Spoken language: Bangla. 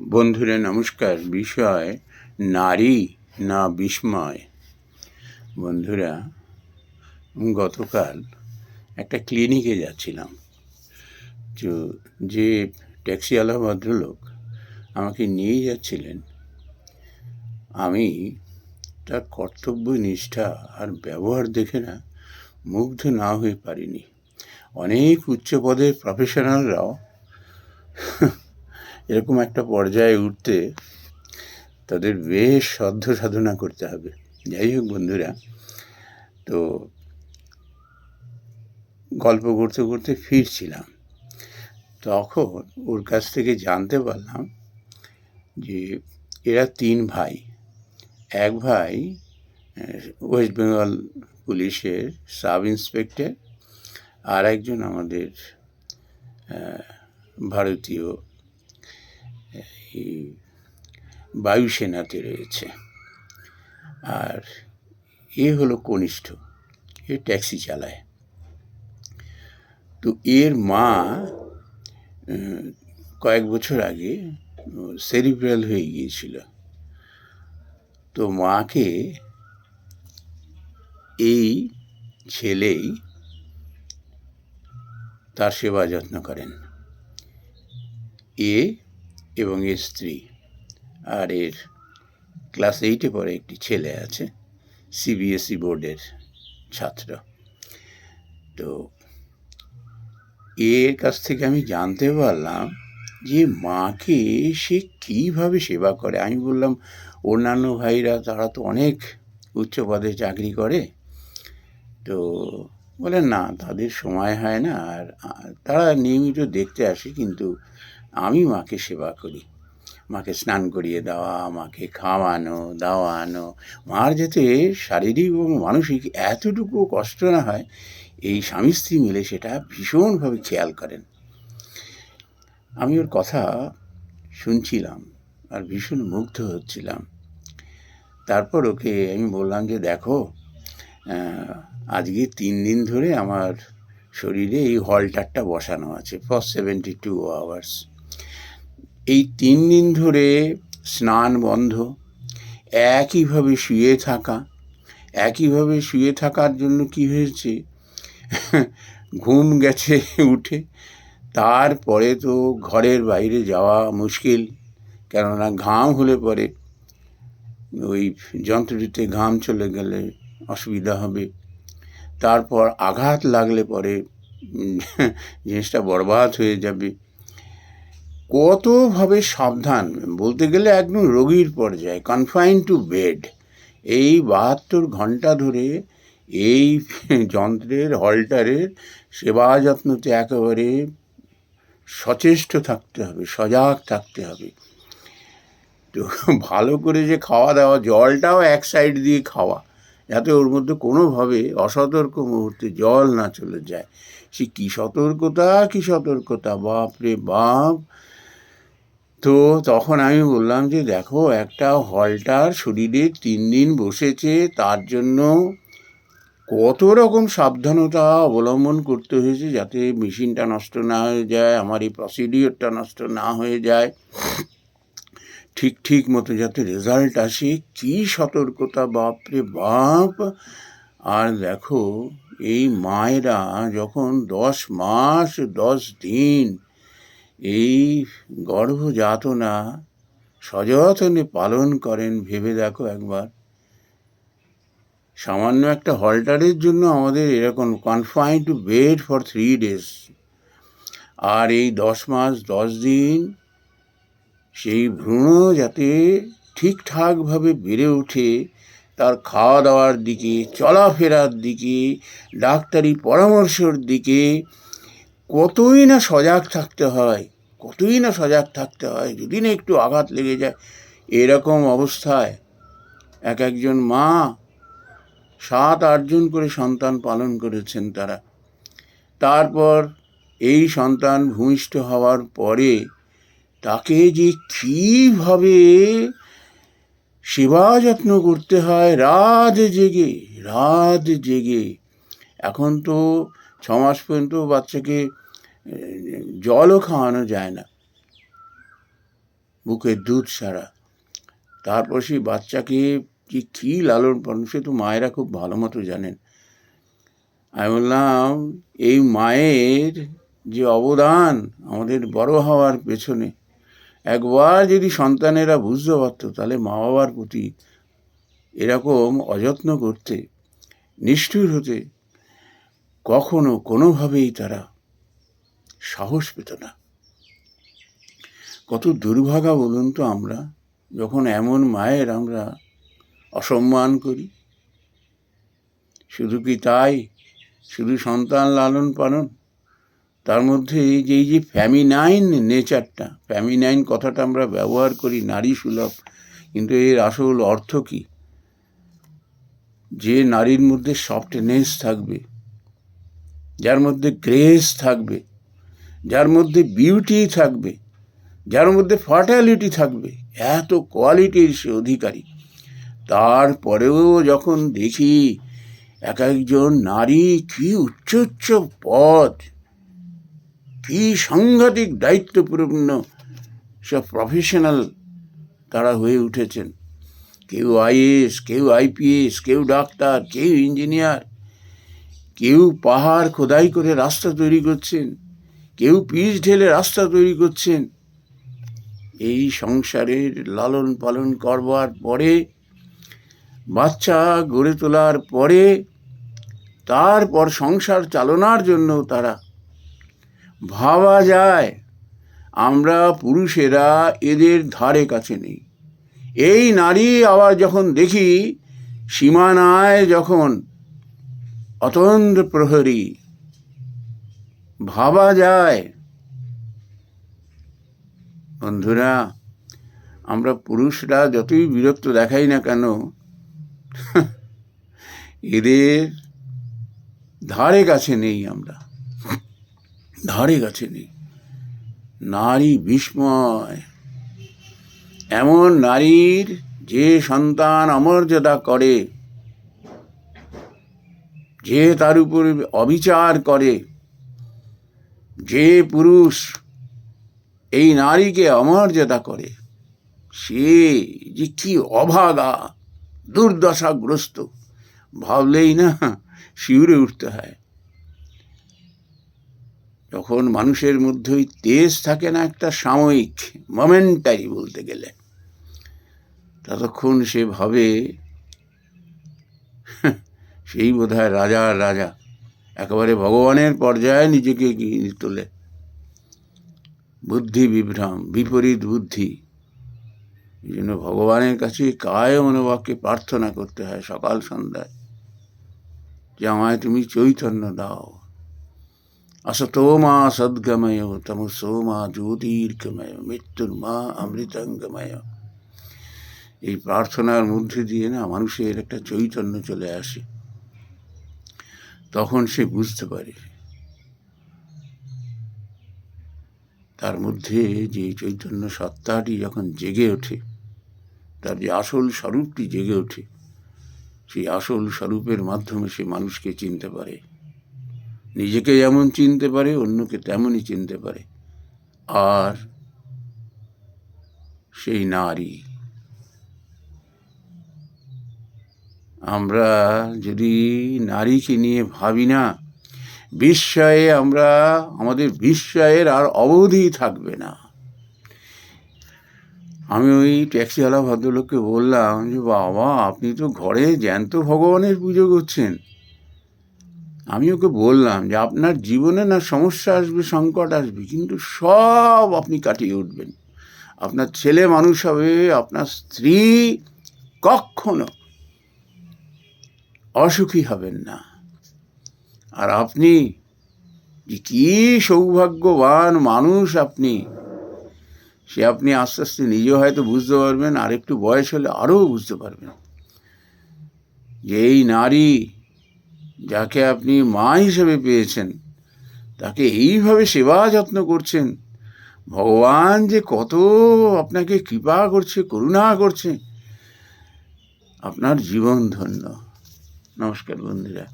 বন্ধুরা নমস্কার। বিষয় নারী না বিস্ময়। বন্ধুরা, গতকাল একটা ক্লিনিকে যাচ্ছিলাম। তো যে ট্যাক্সিওয়ালা ভদ্রলোক আমাকে নিয়ে যাচ্ছিলেন, আমি তার কর্তব্য নিষ্ঠা আর ব্যবহার দেখে না মুগ্ধ না হয়ে পারিনি। অনেক উচ্চ পদের প্রফেশনালরাও এরকম একটা পর্যায়ে উঠতে তাদের বেশ সাধ্য সাধনা করতে হবে। যাই হোক বন্ধুরা, তো গল্প করতে করতে ফিরছিলাম, তখন ওর কাছ থেকে জানতে পারলাম যে এরা 3 ভাই। এক ভাই ওয়েস্ট বেঙ্গল পুলিশের সাব ইন্সপেক্টর, আর একজন আমাদের ভারতীয় বায়ুসেনাতে রয়েছে, আর এ হলো কনিষ্ঠ, এ ট্যাক্সি চালায়। তো এর মা কয়েক বছর আগে সেরিব্রাল হয়ে গিয়েছিল। তো মাকে এই ছেলেই তার সেবা যত্ন করেন, এ এবং এর স্ত্রী। আর এর ক্লাস 8-এ পড়ে একটি ছেলে আছে, সিবিএসই বোর্ডের ছাত্র। তো এর কাছ থেকে আমি জানতে পারলাম যে মাকে সে কীভাবে সেবা করে। আমি বললাম, অন্যান্য ভাইরা তারা তো অনেক উচ্চ পদে চাকরি করে। তো বলেন না, তাদের সময় হয় না, আর তারা নিয়মিত দেখতে আসে, কিন্তু আমি মাকে সেবা করি। মাকে স্নান করিয়ে দেওয়া, মাকে খাওয়ানো দাওয়ানো, মার যাতে শারীরিক এবং মানসিক এতটুকু কষ্ট না হয়, এই স্বামী স্ত্রী মিলে সেটা ভীষণভাবে খেয়াল করেন। আমি ওর কথা শুনছিলাম আর ভীষণ মুগ্ধ হচ্ছিলাম। তারপর ওকে আমি বললাম যে দেখো, আজকে 3 দিন ধরে আমার শরীরে এই হলটারটা বসানো আছে ফর 72 আওয়ার্স। এই 3 দিন ধরে স্নান বন্ধ, একইভাবে শুয়ে থাকার জন্য কি হয়েছে, ঘুম গেছে উঠে। তারপরে তো ঘরের বাইরে যাওয়া মুশকিল, কেননা ঘাম হলে পরে ওই যন্ত্রটিতে ঘাম চলে গেলে অসুবিধা হবে। তারপর আঘাত লাগলে পরে জিনিসটা বরবাদ হয়ে যাবে। কতভাবে সাবধান, বলতে গেলে একদম রোগীর পর্যায়ে, কনফাইন টু বেড। এই 72 ঘন্টা ধরে এই যন্ত্রের হল্টারের সেবা যত্নতে একেবারে সচেষ্ট থাকতে হবে, সজাগ থাকতে হবে। তো ভালো করে যে খাওয়া দাওয়া, জলটাও এক সাইড দিয়ে খাওয়া, যাতে ওর মধ্যে কোনোভাবে অসতর্ক মুহূর্তে জল না চলে যায়। সে কী সতর্কতা, বাপরে বাপ। তো তখন আমি বললাম যে দেখো, একটা হলটার শরীরে 3 দিন বসেছে, তার জন্য কত রকম সাবধানতা অবলম্বন করতে হয়েছে, যাতে মেশিনটা নষ্ট না হয়ে যায়, আমার এই প্রসিডিওরটা নষ্ট না হয়ে যায়, ঠিক মতো যাতে রেজাল্ট আসে। কী সতর্কতা, বাপরে বাপ। আর দেখো, এই মায়েরা যখন 10 মাস 10 দিন এই গর্ভযাতনা সযত্নে পালন করেন, ভেবে দেখো একবার। সামান্য একটা হল্টারের জন্য আমাদের এরকম confine to bed for 3 days। আর এই 10 মাস 10 দিন সেই ভ্রূণ যাতে ঠিকঠাকভাবে বেড়ে ওঠে, তার খাওয়া দাওয়ার দিকে, চলাফেরার দিকে, ডাক্তারি পরামর্শের দিকে কতই না সজাগ থাকতে হয়। যদি না একটু আঘাত লেগে যায়। এরকম অবস্থায় একজন মা 7-8 জন করে সন্তান পালন করেছেন তারা। তারপর এই সন্তান ভূমিষ্ঠ হওয়ার পরে তাকে যে কীভাবে সেবা যত্ন করতে হয় রাত জেগে। এখন তো 6 মাস পর্যন্ত বাচ্চাকে জলও খাওয়ানো যায় না। বুকের দুধ ছাড়া। তারপর সেই বাচ্চাকে যে কী লালন পালন, সে তো মায়েরা খুব ভালো মতো জানেন। আমি বললাম, এই মায়ের যে অবদান আমাদের বড় হওয়ার পেছনে, একবার যদি সন্তানেরা বুঝতে পারত, তাহলে মা বাবার প্রতি এরকম অযত্ন করতে, নিষ্ঠুর হতে কখনো কোনোভাবেই তারা সাহস পেত না। কত দুর্ভাগা বলুন তো আমরা, যখন এমন মায়ের আমরা অসম্মান করি। শুধু কি তাই, শুধু সন্তান লালন পালন, তার মধ্যে এই যে ফ্যামিনাইন নেচারটা, ফ্যামিনাইন কথাটা আমরা ব্যবহার করি নারী সুলভ, কিন্তু এর আসল অর্থ কি? যে নারীর মধ্যে সফটনেস থাকবে, যার মধ্যে গ্রেস থাকবে, যার মধ্যে বিউটি থাকবে, যার মধ্যে ফার্টালিটি থাকবে, এত কোয়ালিটির সে অধিকারী। তারপরেও যখন দেখি এক একজন নারী কি উচ্চ উচ্চ পদ, কি সাংঘাতিক দায়িত্বপূর্ণ সব প্রফেশনাল তারা হয়ে উঠেছেন, কেউ আইএএস, কেউ আইপিএস, কেউ ডাক্তার, কেউ ইঞ্জিনিয়ার, কেউ পাহাড় খোদাই করে রাস্তা তৈরি করছেন, কেউ পিচ ঢেলে রাস্তা তৈরি করছেন। এই সংসারের লালন পালন করবার পরে, বাচ্চা গড়ে তোলার পরে, তারপর সংসার চালনার জন্য তারা, ভাবা যায় আমরা পুরুষেরা এদের ধারে কাছে নেই। এই নারী আবার যখন দেখি সীমানায় যখন অতন্দ্র প্রহরী, ভাবা যায় বন্ধুরা, আমরা পুরুষরা যতই বিরক্ত দেখাই না কেন, এদের ধারে কাছে নেই, আমরা ধারে কাছে নেই। নারী বিস্ময়, এমন নারীর যে সন্তান অমর্যাদা করে, যে তার উপর অবিচার করে, যে পুরুষ এই নারীকে অমর্যাদা করে, সে যে কি অভাগা, দুর্দশাগ্রস্ত, ভাবলেই না শিউরে উঠতে হয়। যখন মানুষের মধ্যে ওই তেজ থাকে না, একটা সাময়িক, মোমেন্টারি বলতে গেলে, ততক্ষণ সে ভাবে সেই বোধহয় রাজার রাজা, একেবারে ভগবানের পর্যায়ে নিজেকে এগিয়ে তোলে। বুদ্ধি বিভ্রম, বিপরীত বুদ্ধি। এই জন্য ভগবানের কাছে কায় মনোবাক্যে প্রার্থনা করতে হয় সকাল সন্ধ্যায়, যে আমায় তুমি চৈতন্য দাও। असतो मा सद्गमय तमसो मा ज्योतिर्गमय মৃত্যুর মা অমৃতঙ্গময়। এই প্রার্থনার মধ্যে দিয়ে না মানুষের একটা চৈতন্য চলে আসে। তখন সে বুঝতে পারে তার মধ্যে যে চৈতন্য সত্তাটি যখন জেগে ওঠে, তার যে আসল স্বরূপটি জেগে ওঠে, সেই আসল স্বরূপের মাধ্যমে সে মানুষকে চিনতে পারে। নিজেকে যেমন চিনতে পারে, অন্যকে তেমনই চিনতে পারে। আর সেই নারী, আমরা যদি নারীকে নিয়ে ভাবি না, বিস্ময়ে আমরা, আমাদের বিস্ময়ের আর অবধি থাকবে না। আমি ওই ট্যাক্সিওয়ালা ভদ্রলোককে বললাম যে, বাবা আপনি তো ঘরে জ্যান্ত ভগবানের পুজো করছেন। আমি ওকে বললাম যে, আপনার জীবনে না সমস্যা আসবে, সংকট আসবে, কিন্তু সব আপনি কাটিয়ে উঠবেন। আপনার ছেলে মানুষ হবে, আপনার স্ত্রী কখনো অসুখী হবেন না। আর আপনি যে কি সৌভাগ্যবান মানুষ আপনি, সে আপনি আস্তে আস্তে নিজেও হয়তো বুঝতে পারবেন, আর একটু বয়স হলে আরও বুঝতে পারবেন যে এই নারী যাকে আপনি মা হিসেবে পেয়েছেন, তাকে এইভাবে সেবা যত্ন করছেন, ভগবান যে কত আপনাকে কৃপা করছে, করুণা করছে, আপনার জীবন ধন্য। নমস্কার বন্ধুরা।